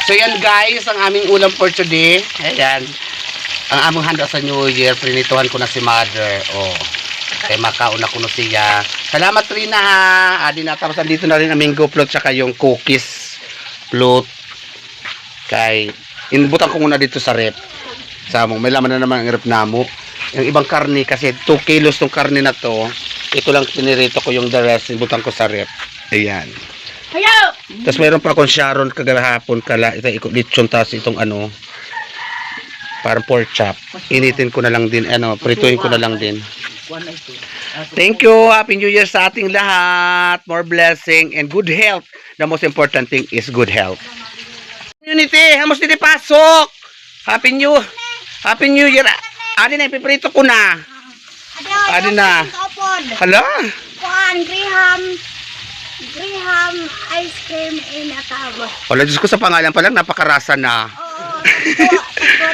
So yan guys, ang aming ulam for today. Ayan. Ang aming handa sa New Year, prinituhan ko na si Mother. Oh. Kaya makauna ko na siya. Salamat Rina ha. Adi na, tapos andito na rin aming go-float tsaka yung cookies float. Kay inbutan ko muna dito sa rep. Samong may laman na naman ang rep namo. Yung ibang karne kasi 2 kilos tong karne na to. Ito lang pinirito ko, yung the rest inbutan ko sa rep. Ayan. Hayo! Tapos mayroon pa akong Sharon kagahapon kala. Ito ikot lechon, tapos itong ano parang pork chop. Initin ko na lang din, prituhin ko na lang din. Thank you. Happy New Year sa ating lahat. More blessing and good health. The most important thing is good health. Community, hamos dito pasok. Happy New Year. Adi na, ipiprito ko na. Adi na. Hala? Kuan, Graham ice cream in a tabo. Wala, Diyos ko, sa pangalan pa lang, napakarasa na. Oo.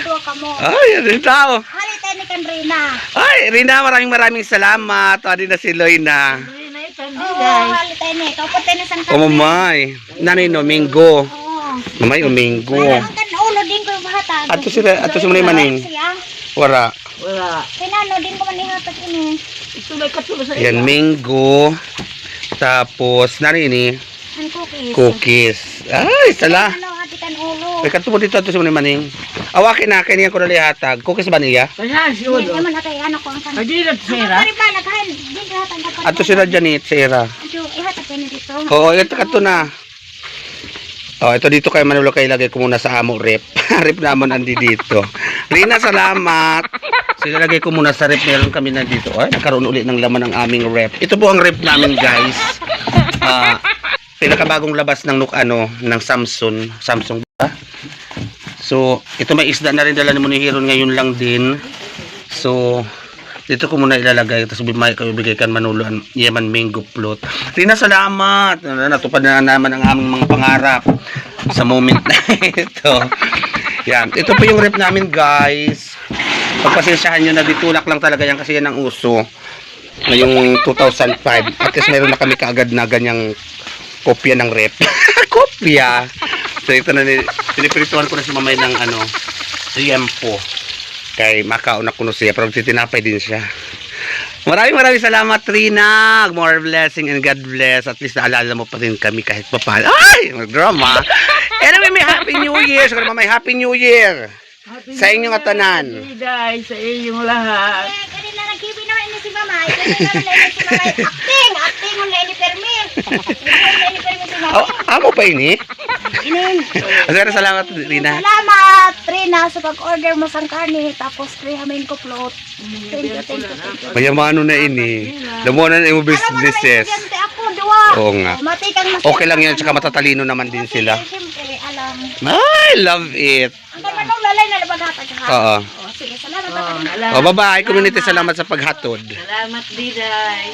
Dua ka mo. Ay, yan yung tao. Halita ni kan Rina. Ay, Rina, maraming salamat. Adi na si Loyna. Oo, halita ni. Kapot ni sang O mamay. Nanay no, Minggo. Oo. Mamay o Minggo. Ang kan ulo din ko mahatag. Ato si Manay Maning. Wala. Pinano din ko manihatag ini. Yan, Minggo. Tapos, nanay ni Ang cookies. cookies. Ay, sala. Ano hati kan ulo. Ay, kanto mo dito ato si Manay Maning. Awakin na, kaya niya ko nalihatag. Cookies ba niya? Hindi man natay ano ko ang kan. Ay di na sira. Ari ba naghan din hatag ka. Ato sila Janet, Sarah. Ato ihatag ni dito. Oo, ito kato na. Oh, ito dito kay Manolo, kay lagay ko muna sa amo rep. Rep naman andi dito. Rina, salamat. Sila lagay ko muna sa rep. Meron kami na dito. Ay, nagkaroon ulit ng laman ng aming rep. Ito po ang rep namin, guys. Pinakabagong labas ng ng Samsung ba? So, ito may isda na rin dala ni Munihiron ngayon lang din. So, dito ko muna ilalagay, tapos bibigay kan Manolo ang Yeman Mango Float. Rina, salamat. Natupad na naman ang aming mga pangarap sa moment na ito. Yan. Ito po yung rep namin, guys. Pagpasensyahan nyo na, ditulak lang talaga yan kasi yan ang uso. Ngayong 2005. At least meron na kami kaagad na ganyang kopya ng rep. Kopya. So ito na, pinipirituhan ko na si mamay ng tiempo. Kay makauna ko na siya, pero titinapay din siya. Maraming salamat, Rina. More blessing and God bless. At least naalala mo pa rin kami kahit pa paano. Ay! Mag-drama. Anyway, may Happy New Year. So, may Happy New Year. Sa inyong atanan. Sa inyong lahat. Kanina nagkibi na ini si Mama. Kanina na si Mama. Acting on Lenny Permi. Lenny Permi si Mama. Amo pa ini? Inin. Salamat, Rina. Salamat, Rina, sa pag-order mo sang karne. Tapos, Mango Float. Thank you. Mayamano na ini. Lamunan na yung businesses. Ako, duwa. Oo nga. Matikang Okay lang yan, tsaka matatalino naman din sila. Siyempre, alam. I love it. Ang manong lalay na labaghatag ha. Oo. Sige, salamat. Bye-bye. Community, salamat sa paghatod. Salamat, Diday.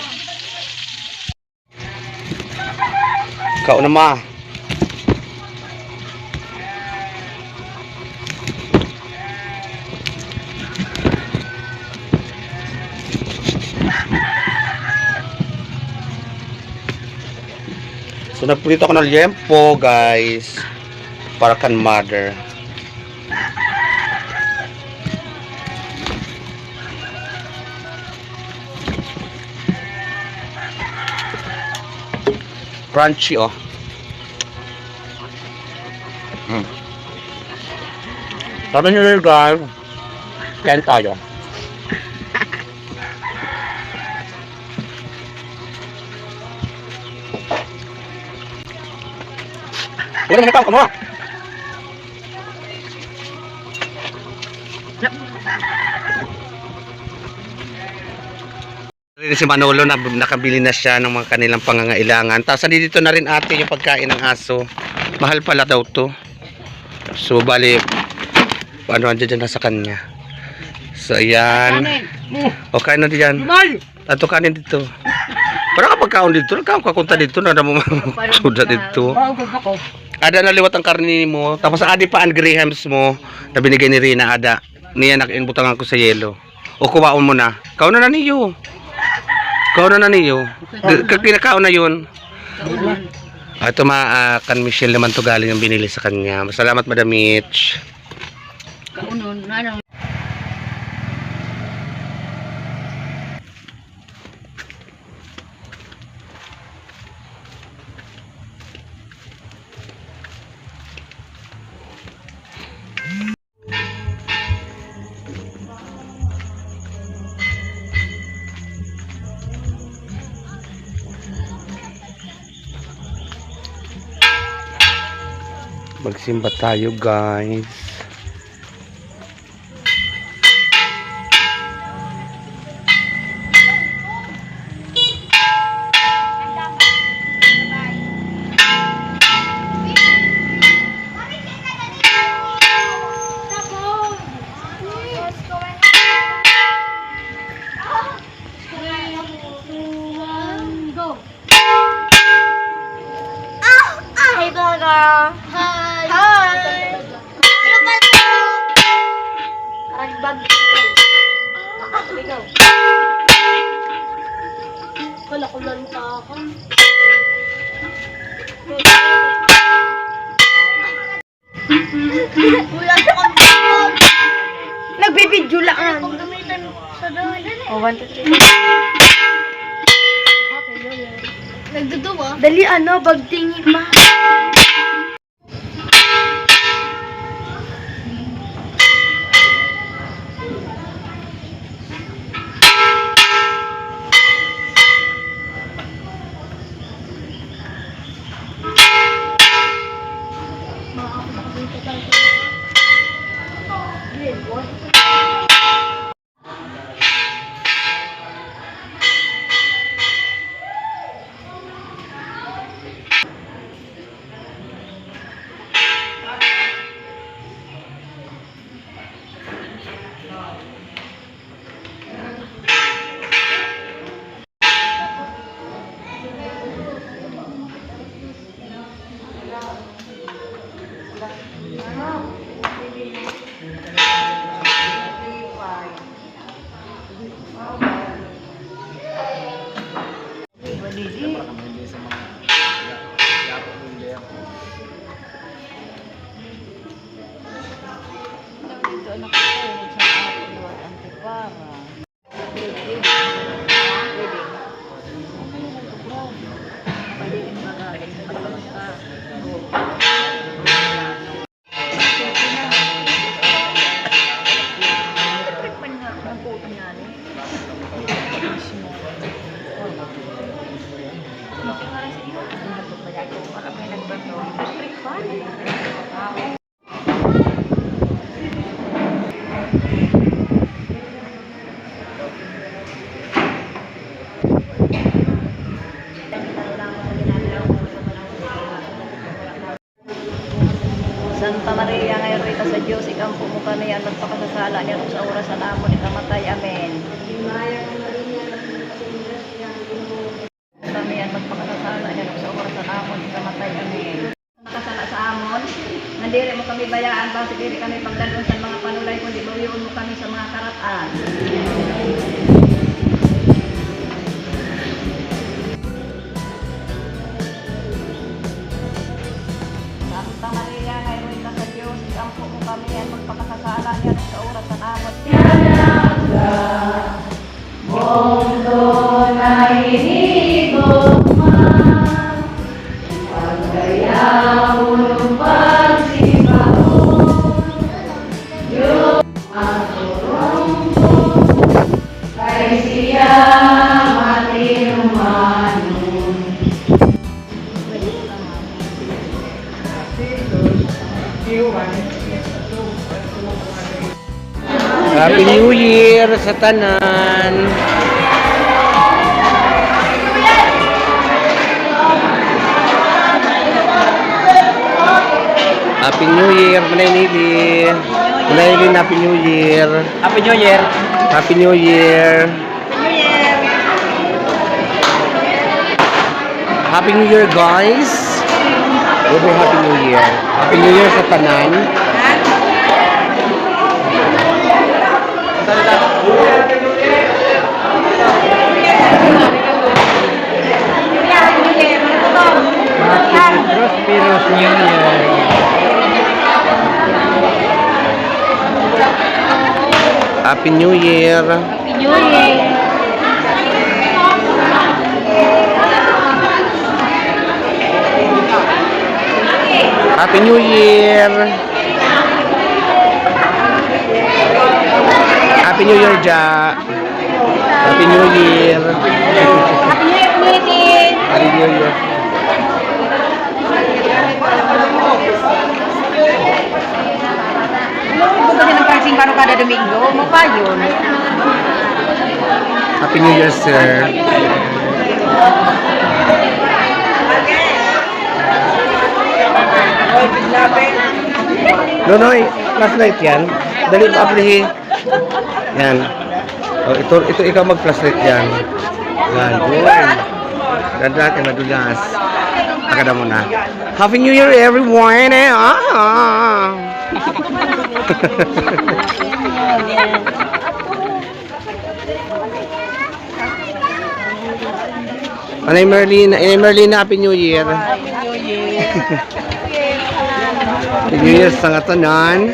Ikaw na ma. So nagprito ko ng liempo, guys, para kan Mother. Crunchy, oh. Sabi nyo rin, guys, kain tayo. Huwag naman ka mo. Si Manolo na nakabili na siya ng mga kanilang pangangailangan. Tapos dito na rin ate yung pagkain ng aso. Mahal pala daw to. So bali, andyan na sa kanya. So ayan. Okay na diyan. Ato kanin dito. Para kapag kaon dito, kakunta dito na mo suda dito. Ada na liwat ang karni mo. Tapos adi pa ang grahams mo na binigay ni Rina ada. Niya nakinbutangan ko sa yelo. O kuwaon mo na. Kaon na niyo. Kaon na niyo. Kinakaon na yun. Ito kan Michelle naman to galing ang binili sa kanya. Salamat Madam Mitch. Kaunon, nanang. Magsimba tayo guys. Hi, Baga. Hi. Hi. Ano ba ito? Ragbag. Ikaw. Kala ko lang ako. Wala sa kong nagbibidyo lang. Kung gamitan sa dahil. Oh, 1, 2, 3. Okay, yun. Nagduduwa? Dali bagtingin ma. Santa Maria, ngayon rita sa Diyos, ikampo mo kami at magpakasasala niya sa oras sa namon ikamatay. Amen. Kami at magpakasasala niya sa oras sa namon ikamatay. Amen. Nakasala sa amon, nandiri mo kami bayaan, basi diri kami pagdanon sa mga panulay, kundi bawiun mo kami sa mga karatan. Santa Maria, ngayon rita sa Diyos, ikampo mo kami at magpakasasala niya sa oras sa namon. Mundo na inigot man, pagkaya mo ng pagsibaon, Diyos ang turongko, kay siya matinumanon. Happy New Year sa tanan. Happy New Year, Manay Nili, Happy New Year. Happy New Year! Happy New Year. Happy New Year, guys. Happy New Year. Happy New Year sa tanan. Happy prosperous New Year. Happy New Year. New Year. Happy New Year. Happy New Year, Ja. Happy New Year. Happy New Year, community. Happy New Year. Kung kasi ng pransing paano kada Domingo, mo pa yun. Happy New Year, sir. Nonoy, flashlight yan. Dali mo aplihi. Yan. Oh, ito ikaw mag-flashlight yan. Yan, yun. Ganda ka madulas. Akada mo na. Happy New Year, everyone! Eh? Anay Merlina, Happy New Year. Happy New Year. Happy New Year sa ngatanan.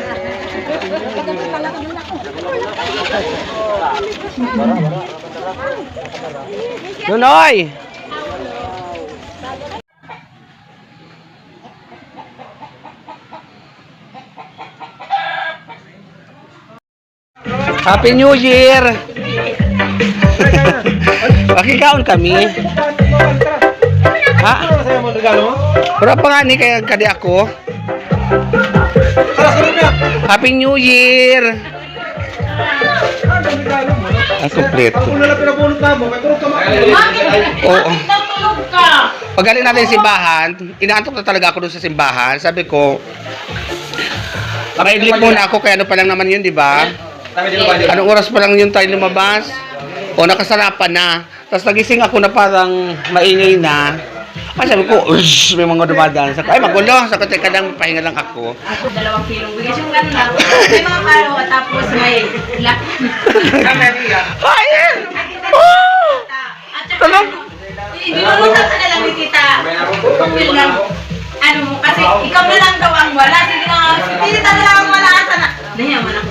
Nunoy! Happy New Year! Makikaon kami. Ha? Pero pa nga ni kaya kadi ako. Happy New Year! Ang kompleto. Oo. Pagaling natin sa simbahan, inaantok na talaga ako doon sa simbahan. Sabi ko, makaidlip muna ako, kaya ano pa lang naman yun, di ba? Anong oras pa lang yun tayo lumabas? O nakasarapan na. Tapos nagising ako na parang maingay na. Ay, sabi ko, ush, may mga dumadaan. Sabi ko, ay magulo. Sabi ko, teka lang, pahinga lang ako. 2 kilong bigas yung ganda. May mga kalo tapos may lak. Ay! Oh! Talong! Hindi mo sa kanila ni tita. Pagpil lang. Ano mo, kasi ikaw na lang daw ang wala. Sige na, si tita na lang ang wala. Sana. Nahiya mo na ako.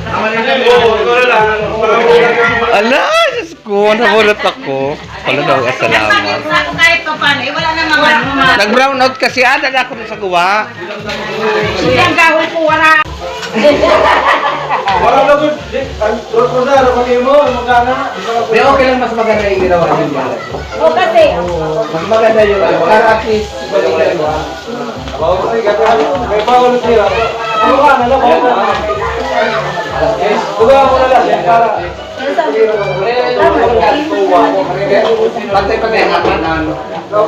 Ala, Diyos ko, nahulot ako. Wala daw, salamat. Ako kahit pa paano, eh, wala namang ano. Nag-brown out kasi, dala ako sa gawa. Hindi ang gawin ko, wala. Wala na po, May okay lang mas maganda yung ginawa niyo. O kasi, Mas maganda yung para at least balikan mo. may bawal sila. Ano ka, nalabas na. Buga mo na lang, para. Pantay-pantay ang hapon na ano.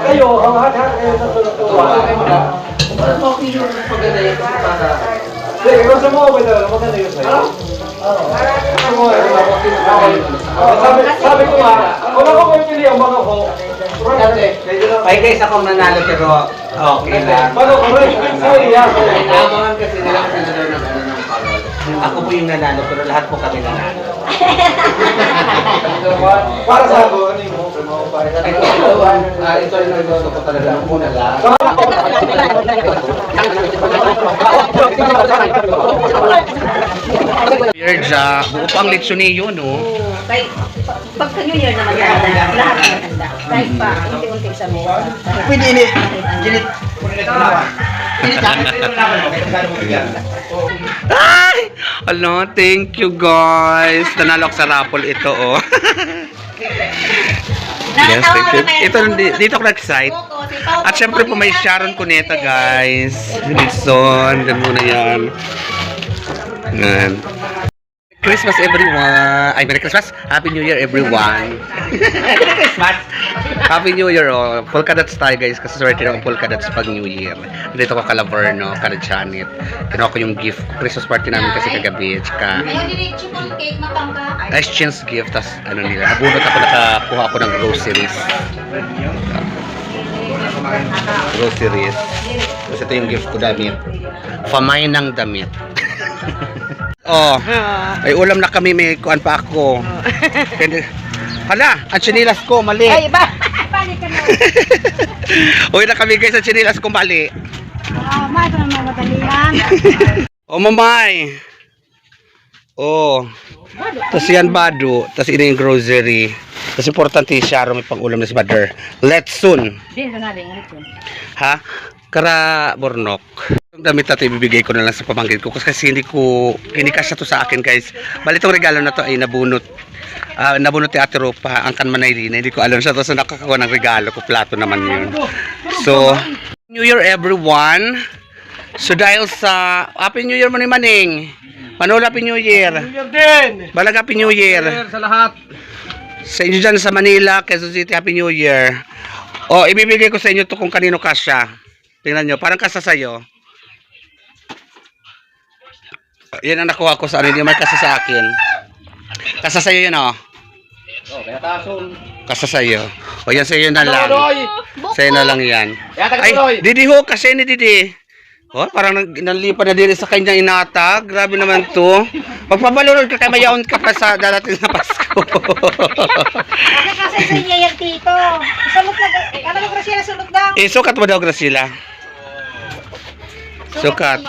Kayo, ang hat-hat kayo sa tuwa. Okay yung maganda yung para. Hindi, ikaw sa mga ba ito? Maganda yun sa'yo. Sabi ko nga, wala ko may pili ang mga ko. Ay guys, ako nanalo pero okay lang. Paano ko rin? Sorry, ya. Inabangan kasi nila kasi na daw ng ano ng parol. Ako po yung nanalo pero lahat po kami nanalo. Para sa ako, ano yung mo? Ito yung nagdoto ko talaga. Muna lang. Virja, buo pang lechon niyo, no? kahit pagka New Year naman lahat maganda. Kahit pa, unti-unti sa mesa. Pwede ini. Ginit. Ay! Hello, thank you guys. Nanalo ako sa raffle ito, oh. Yes, thank you. Ito, dito ako nag-site. At syempre po may Sharon Cuneta, guys. Wilson, dan muna yan. Yan. Christmas everyone. Ay, Merry Christmas. Happy New Year everyone. Merry Christmas. Happy New Year, oh. Polka dots tayo, guys. Kasi swerte ng polka dots pag New Year. Dito ko Calaverno, Janet. Kinuha ko yung gift. Christmas party namin kasi kagabi. Tsaka, Ayaw diretso kong cake matangka. exchange gift. Tas, ano nila. Nabunot ako, nakakuha ako ng groceries. Groceries. Tapos ito yung gift ko, damit. Famay ng damit. Oh, may ulam na kami, may kuan pa ako. Hala, ang chinilas ko, mali. Ay, ba? Balik ka na. Uwi na kami guys, ang chinilas ko, mali. mama, ito na madalian. Oh, mamay. Oh. Tapos yan bado. Tapos ini yung grocery. Tapos importante siya, may pang ulam na si mother. Let's soon. Din na rin ito. Ha? Kara Bornok. Yung damit na ito, ibibigay ko na lang sa pamangkin ko kasi hindi ko, kinikasya to sa akin guys. Bali itong regalo na to ay nabunot. Nabunot ni Ate Ropa, ang kanmanaylina. Hindi ko alam siya. Tapos nakakakuha ng regalo ko, plato naman yun. So, New Year everyone. So dahil sa Happy New Year mo ni Maning. Manolo, Happy New Year. din! Balag Happy New Year. Sa lahat. Sa inyo dyan sa Manila, Quezon City, Happy New Year. O, ibibigay ko sa inyo to kung kanino kasya. Tingnan nyo, parang kasa sa'yo. Yan ang nakuha ko sa ano, hindi may kasa sa akin. Kasa sa'yo yun, o. Oh, kaya tason. Kasa sa'yo. O, yan sa'yo na lang. Roy! Sa'yo na lang yan. Ay, Roy! Didi ho, kasi ni Didi. Oh, parang nanlipa na din sa kanyang inata. Grabe naman to. Magpabalunod ka kay mayaon ka pa sa darating na Pasko. Kasi sa inyo yan, tito. Sulot na, ano mo Graciela, sulot daw. Sukat mo daw, Graciela. Sukat.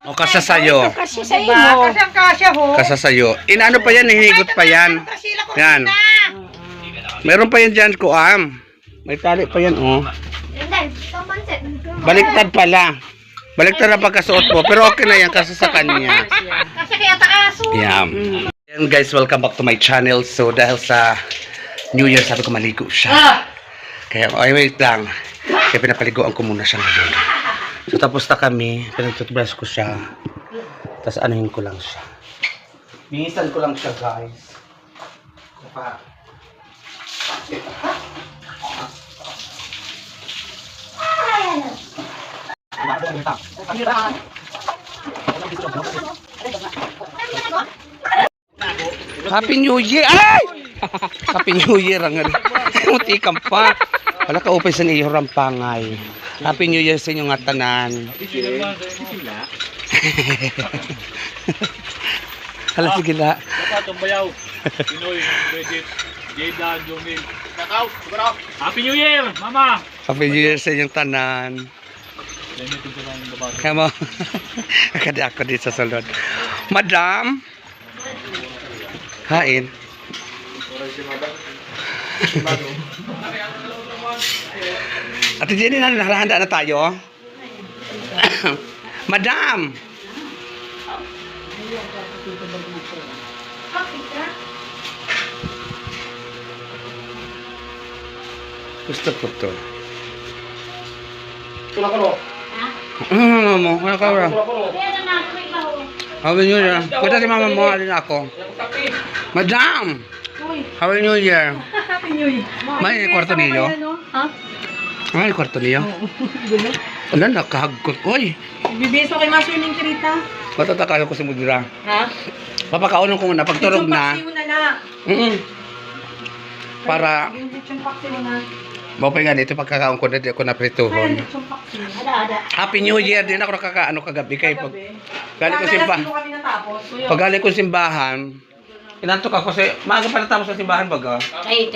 O, kasa sa'yo. Kasi sa iyo. Kasi ang kasya ho. Kasa sa'yo. Inaano pa yan, hinihigot pa yan. Yan. Meron pa yan dyan, kuam. May tali pa yan, oh. Baliktad pala. Baliktad na pagkasuot mo. Pero okay na yan, kasi sa kanya. Kasi kaya taaso. Yan. And guys, welcome back to my channel. So, dahil sa New Year, sabi ko maligo siya. Kaya, ay, wait lang. Kaya pinapaliguan ko muna siya ngayon. So, tapos na kami. Pinagtutbrush ko siya. Tapos, anuhin ko lang siya. Binisan ko lang siya, guys. Pa. Happy New Year! Ay! Happy New Year ang mutikam pa. Wala ka upay sa iyo rampangay. Happy New Year sa inyo nga tanan. Hala sige la. Bayaw. Pinoy, Regit, Jaydan, Jomil. Happy New Year, Mama! Happy New Year sa inyong tanan. Kaya mo. Kadi ako dito sa salon. Madam. Hain. Ate Jenny, nahanda na tayo. Madam. Gusto ko to. Tulak ko. Mo, wala ka wala. Happy New Year. Kuta si mama mo, alin ako. Madam! Happy New Year. Happy New Year. May kwarto niyo? Ha? May kwarto niyo? Wala, nakahagkot. Uy, Bibis mo kay Maswining Kirita. matatakayo ko si Mudra. Ha? Papakaunan ko muna, pagturog na. Yung paksi mo na. Para, Yung paksi mo na. mapay nga dito, pagkakaon ko na, di ako naprituhon. Yung paksi. Happy New Year din ako nakakaano kagabi kay pag galing ko simbahan. kami natapos. Pag galing ko simbahan, inantok ako kasi maaga pala tapos sa simbahan baga. Ay,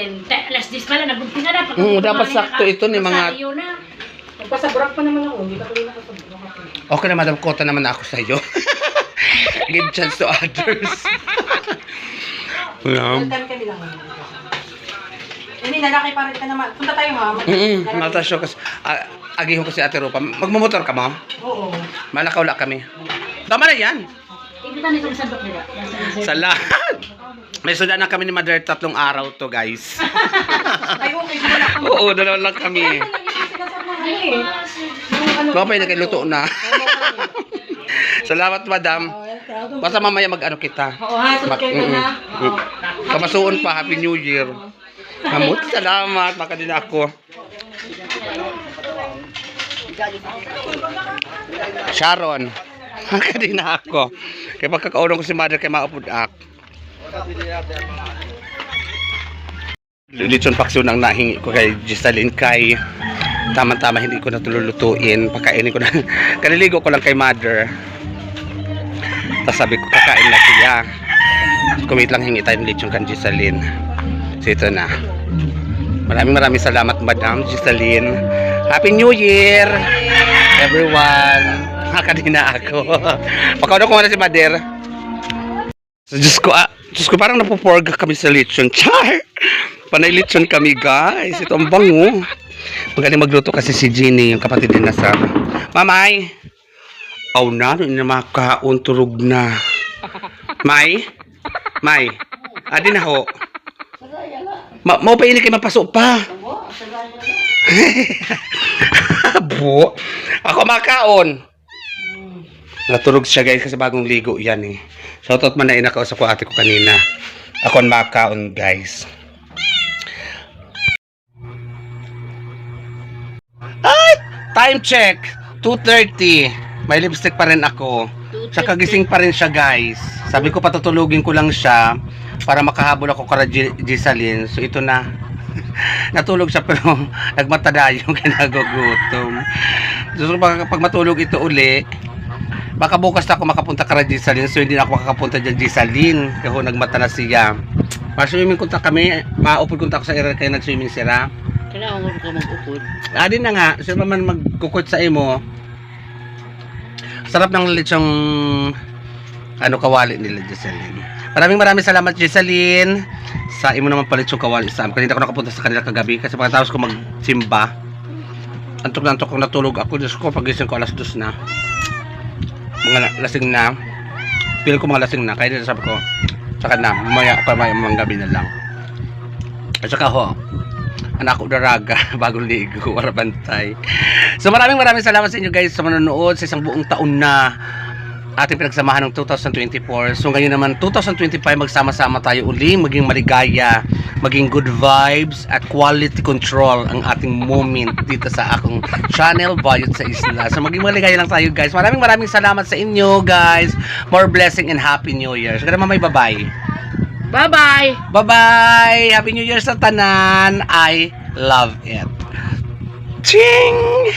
alas 10 pala, nagbunti na dapat. Dapat sakto ito ni mga. Nagpasabrak pa naman ako. Hindi ka tuloy nakasabrak. Okay na madam, kota naman ako sa iyo. Give chance to others. Full time kami lang. Hindi, nalaki pa rin ka naman. Punta tayo, ma'am. Matasyo kasi agihon ko si Ate Rupa. Magmamotor ka, ma'am? Oo. Malakaw-la kami. Tama na yan. Ibitan itong sandok nila. Sa lahat. May suda na kami ni Mother 3 araw to, guys. Ay, okay. Wala kami. Oo, dalawa lang kami. Kapay na luto na. Salamat, madam. Basta mamaya mag-ano kita. Oo, ha. Sunod kayo na. Kamasuon pa, Happy New Year. Hamot, salamat. Baka din ako. Sharon. Baka din ako. Kaya pagkakaunong ko si Mother kay maupod ak. Lechon paksyon ang nahingi ko kay Gisaline kay tama-tama hindi ko na tululutuin. Pagkainin ko na. Kaniligo ko lang kay Mother. Tapos sabi ko kakain na siya. Kumit lang hingi tayo ng lechon kan Gisaline. So ito na. Maraming salamat Madam Gisaline. Happy New Year! everyone. Kanina ako. Pagkauno ko muna si Mader. So, Diyos ko, parang napuporga kami sa lechon. Char! Panay lechon kami, guys. Ito ang bango. Magaling magluto kasi si Jeannie, yung kapatid din na sa Mamay! Aw na, ano na makaon, turog na. May? Adi na ho. Mau pa ini kay mapasok pa. Bu. Ako makaon. Natulog siya guys kasi bagong ligo yan eh. Shoutout man na inakausap ko ate ko kanina. Ako ang makaon guys. Ay! Time check! 2:30. May lipstick pa rin ako. Tsaka gising pa rin siya guys. Sabi ko patutulugin ko lang siya para makahabol ako kara Gisaline. So ito na. Natulog siya pero nagmatada yung kinagugutom. So pag matulog ito uli, baka bukas na ako makapunta kara Gisaline. So hindi na ako makakapunta dyan Gisaline. Kasi nagmata na siya. Ma-swimming kunta kami. Ma-upod kunta ako sa area kaya nag-swimming sila. Kailangan ka mag-ukod. Adin na nga. Sino man magkukot sa imo. Sarap ng lechong kawali nila Gisaline. Maraming salamat Gisaline sa imo naman palit yung kawali sa amin. Kanina ako nakapunta sa kanila kagabi kasi pagkatapos ko magsimba, antok na antok kong natulog ako. Diyos ko, pagising ko alas 2 na. Mga lasing na. Feel ko mga lasing na. Kaya nila sabi ko, saka na, mamaya mga gabi na lang. At saka ho, anak ko daraga, bagong ligo, warabantay. So maraming salamat sa inyo guys sa manonood sa isang buong taon na ating pinagsamahan ng 2024. So ngayon naman 2025 magsama-sama tayo uli, maging maligaya, maging good vibes at quality control ang ating moment dito sa akong channel Bayot sa Isla. So maging maligaya lang tayo guys. Maraming salamat sa inyo guys. More blessing and happy new year. So kada mamay bye-bye. Bye-bye! Bye-bye! Happy New Year sa tanan! I love it. Ching!